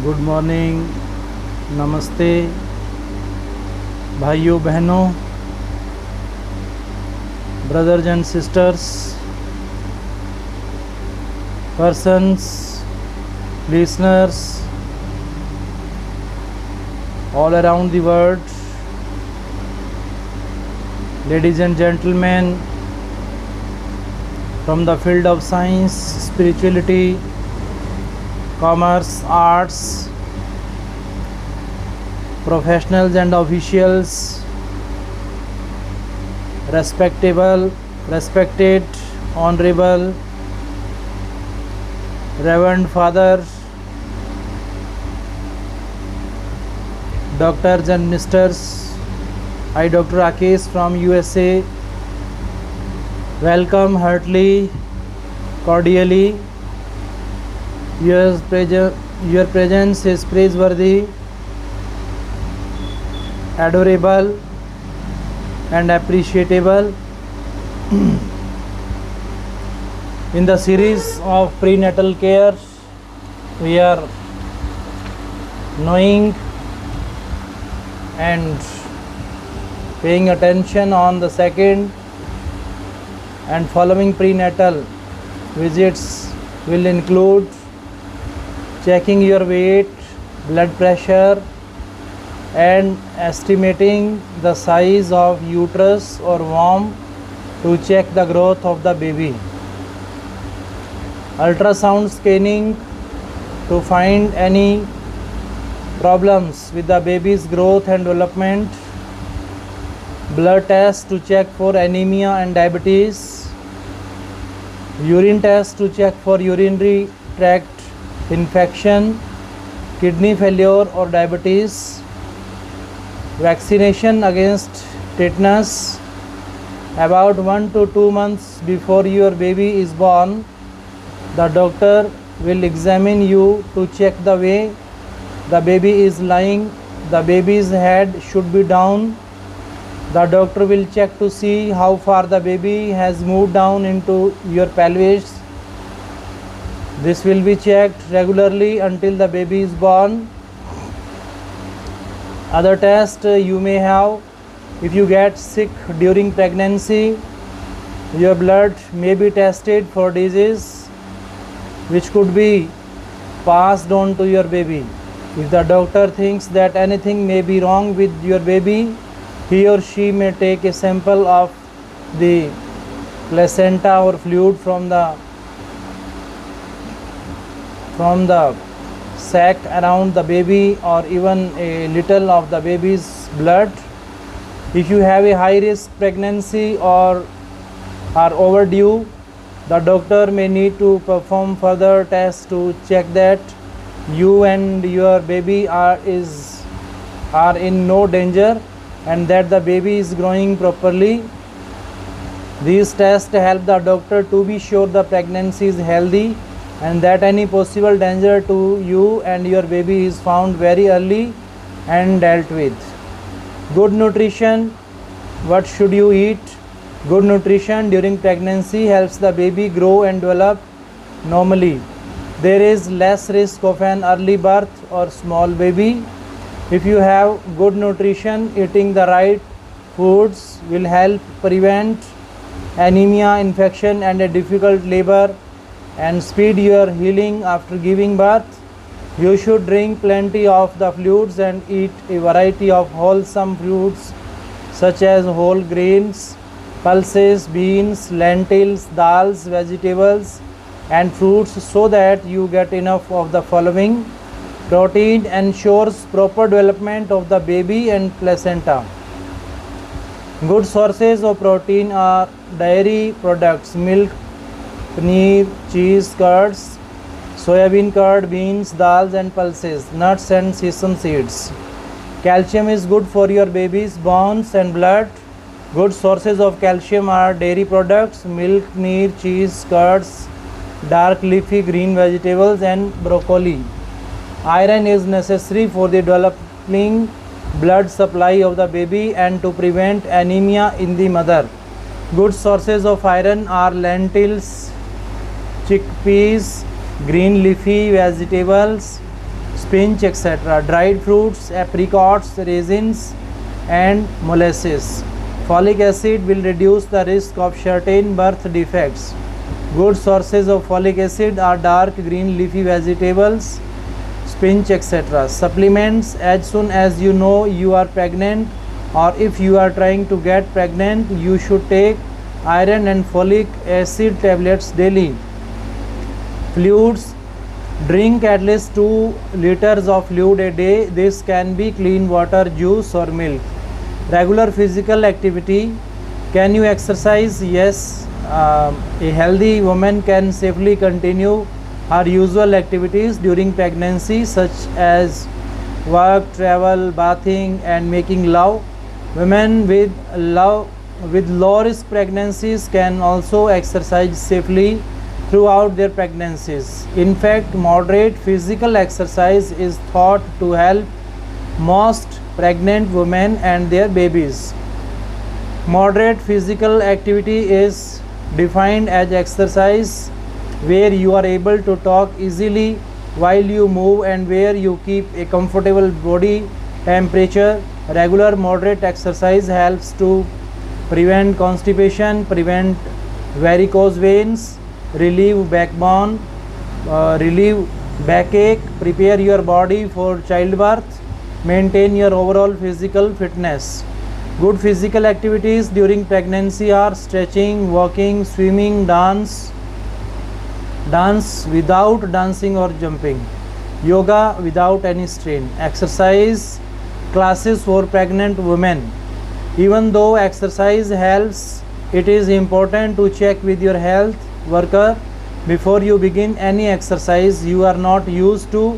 Good morning, नमस्ते भाइयों बहनों, brothers and sisters, persons, listeners all around the world, ladies and gentlemen, from the field of science, spirituality, commerce, arts, professionals and officials, respected, honorable, Reverend Father, Doctors and Misters, I Dr. Rakesh from USA welcome heartily, cordially. Your presence is praiseworthy, adorable and appreciable. In the series of prenatal care, we are knowing and paying attention on the second and following prenatal visits will include checking your weight, blood pressure and estimating the size of uterus or womb to check the growth of the baby. Ultrasound scanning to find any problems with the baby's growth and development. Blood test to check for anemia and diabetes. Urine test to check for urinary tract infection, kidney failure or diabetes. Vaccination against tetanus. About 1 to 2 months before your baby is born, the doctor will examine you to check the way the baby is lying. The baby's head should be down. The doctor will check to see how far the baby has moved down into your pelvis. This will be checked regularly until the baby is born. Other tests you may have: if you get sick during pregnancy, your blood may be tested for disease which could be passed on to your baby. If the doctor thinks that anything may be wrong with your baby, he or she may take a sample of the placenta or fluid from the sac around the baby, or even a little of the baby's blood. If you have a high risk pregnancy or are overdue, the doctor may need to perform further tests to check that you and your baby are in no danger and that the baby is growing properly. These tests help the doctor to be sure the pregnancy is healthy and that any possible danger to you and your baby is found very early and dealt with. Good nutrition. What should you eat? Good nutrition during pregnancy helps the baby grow and develop normally. There is less risk of an early birth or small baby. If you have good nutrition, eating the right foods will help prevent anemia, infection and a difficult labor and speed your healing after giving birth. You should drink plenty of the fluids and eat a variety of wholesome foods such as whole grains, pulses, beans, lentils, dals, vegetables and fruits so that you get enough of the following. Protein ensures proper development of the baby and placenta. Good sources of protein are dairy products, milk, paneer, cheese, curds, soybean curd, beans, dals and pulses, nuts and sesame seeds. Calcium is good for your baby's bones and blood. Good sources of calcium are dairy products, milk, paneer, cheese, curds, dark leafy green vegetables and broccoli. Iron is necessary for the developing blood supply of the baby and to prevent anemia in the mother. Good sources of iron are lentils, chickpeas, green leafy vegetables, spinach, etc. Dried fruits, apricots, raisins, and molasses. Folic acid will reduce the risk of certain birth defects. Good sources of folic acid are dark green leafy vegetables, spinach, etc. Supplements: as soon as you know you are pregnant, or if you are trying to get pregnant, you should take iron and folic acid tablets daily. Fluids: drink at least 2 liters of fluid a day. This can be clean water, juice, or milk. Regular physical activity. Can you exercise? Yes. A healthy woman can safely continue her usual activities during pregnancy, such as work, travel, bathing, and making love. Women with low risk pregnancies can also exercise safely throughout their pregnancies. In fact, moderate physical exercise is thought to help most pregnant women and their babies. Moderate physical activity is defined as exercise where you are able to talk easily while you move and where you keep a comfortable body temperature. Regular moderate exercise helps to prevent constipation, prevent varicose veins, relieve backache, prepare your body for childbirth, maintain your overall physical fitness. Good physical activities during pregnancy are stretching, walking, swimming, dance without dancing or jumping, yoga without any strain, exercise classes for pregnant women. Even though exercise helps, it is important to check with your health worker before you begin any exercise you are not used to.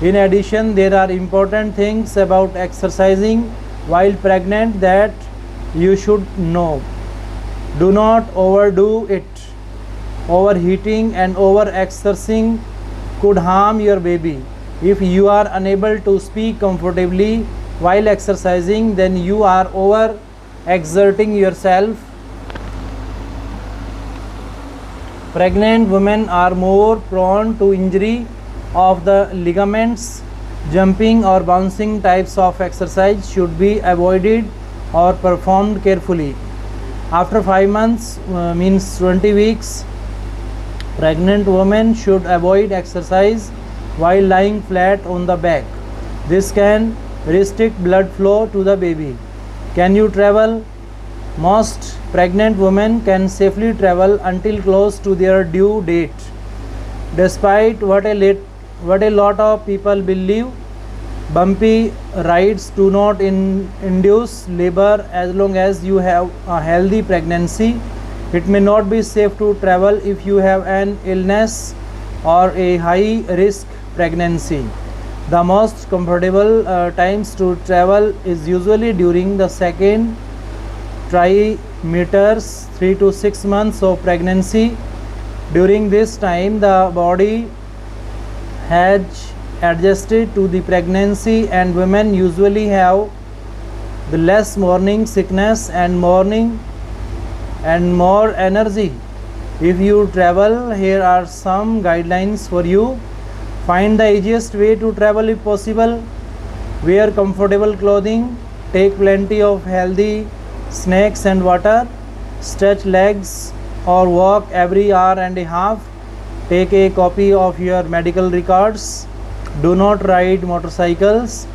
In addition, there are important things about exercising while pregnant that you should know. Do not overdo it. Overheating and overexerting could harm your baby. If you are unable to speak comfortably while exercising, then you are overexerting yourself. Pregnant women are more prone to injury of the ligaments. Jumping or bouncing types of exercise should be avoided or performed carefully. After 5 months, means 20 weeks, pregnant women should avoid exercise while lying flat on the back. This can restrict blood flow to the baby. Can you travel? Most pregnant women can safely travel until close to their due date. Despite what a lot of people believe, bumpy rides do not induce labor as long as you have a healthy pregnancy. It may not be safe to travel if you have an illness or a high risk pregnancy. The most comfortable times to travel is usually during the second trimesters, 3 to 6 months of pregnancy. During this time, the body has adjusted to the pregnancy and women usually have the less morning sickness and more energy. If you travel, here are some guidelines for you. Find the easiest way to travel if possible. Wear comfortable clothing. Take plenty of healthy snacks and water. Stretch legs or walk every hour and a half. Take a copy of your medical records. Do not ride motorcycles.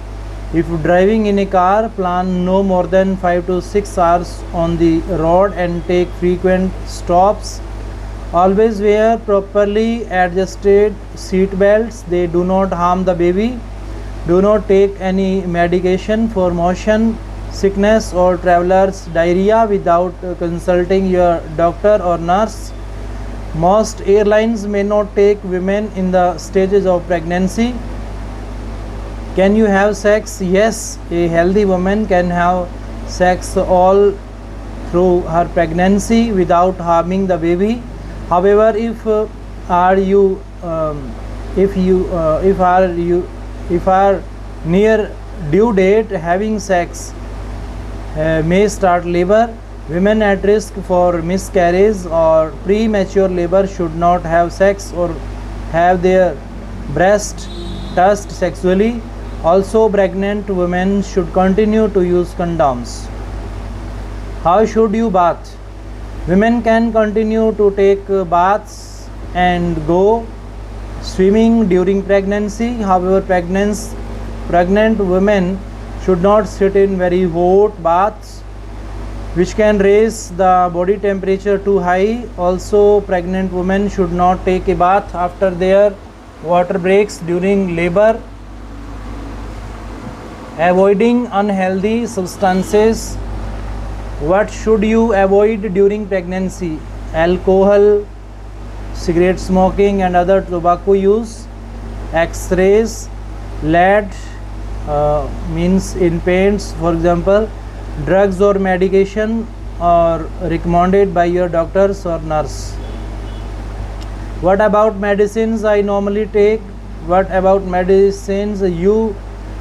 If driving in a car, plan no more than 5 to 6 hours on the road and take frequent stops. Always wear properly adjusted seat belts. They do not harm the baby. Do not take any medication for motion sickness or traveler's diarrhea without consulting your doctor or nurse. Most airlines may not take women in the stages of pregnancy. Can you have sex? Yes, a healthy woman can have sex all through her pregnancy without harming the baby. However, if are near due date, having sex may start labor. Women at risk for miscarriage or premature labor should not have sex or have their breast touched sexually. Also, pregnant women should continue to use condoms. How should you bath? Women can continue to take baths and go swimming during pregnancy. However, pregnant women should not sit in very hot baths which can raise the body temperature too high. Also, pregnant women should not take a bath after their water breaks during labor. Avoiding unhealthy substances. What should you avoid during pregnancy? Alcohol, cigarette smoking and other tobacco use, X-rays, lead means in paints, for example, drugs or medication are recommended by your doctors or nurse. What about medicines I normally take? What about medicines you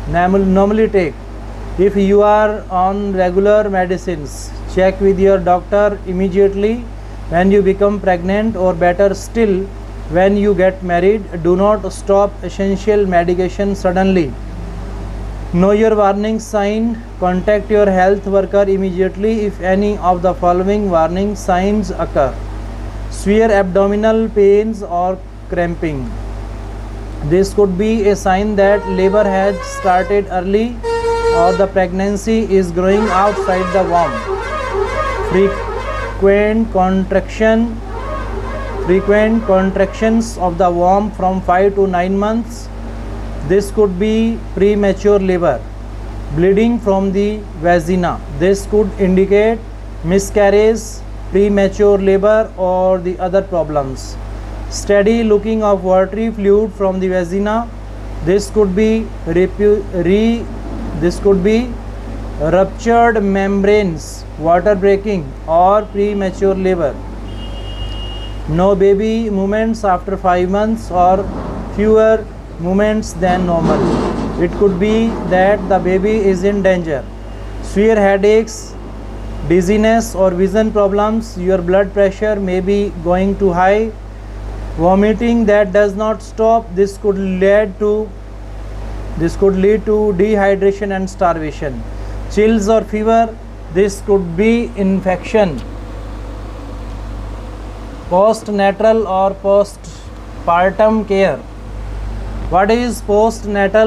normally take? If you are on regular medicines, check with your doctor immediately when you become pregnant, or better still, when you get married. Do not stop essential medication suddenly. Know your warning sign. Contact your health worker immediately if any of the following warning signs occur: severe abdominal pains or cramping. This could be a sign that labor has started early or the pregnancy is growing outside the womb. Frequent contractions of the womb from 5 to 9 months. This could be premature labor. Bleeding from the vagina. This could indicate miscarriage, premature labor or the other problems. Steady looking of watery fluid from the vagina. This could be ruptured membranes, water breaking or premature labor. No baby movements after 5 months or fewer movements than normal. It could be that the baby is in danger. Severe headaches, dizziness or vision problems. Your blood pressure may be going too high. Vomiting that does not stop. This could lead to dehydration and starvation. Chills or fever. This could be infection. Postnatal or postpartum care. What is postnatal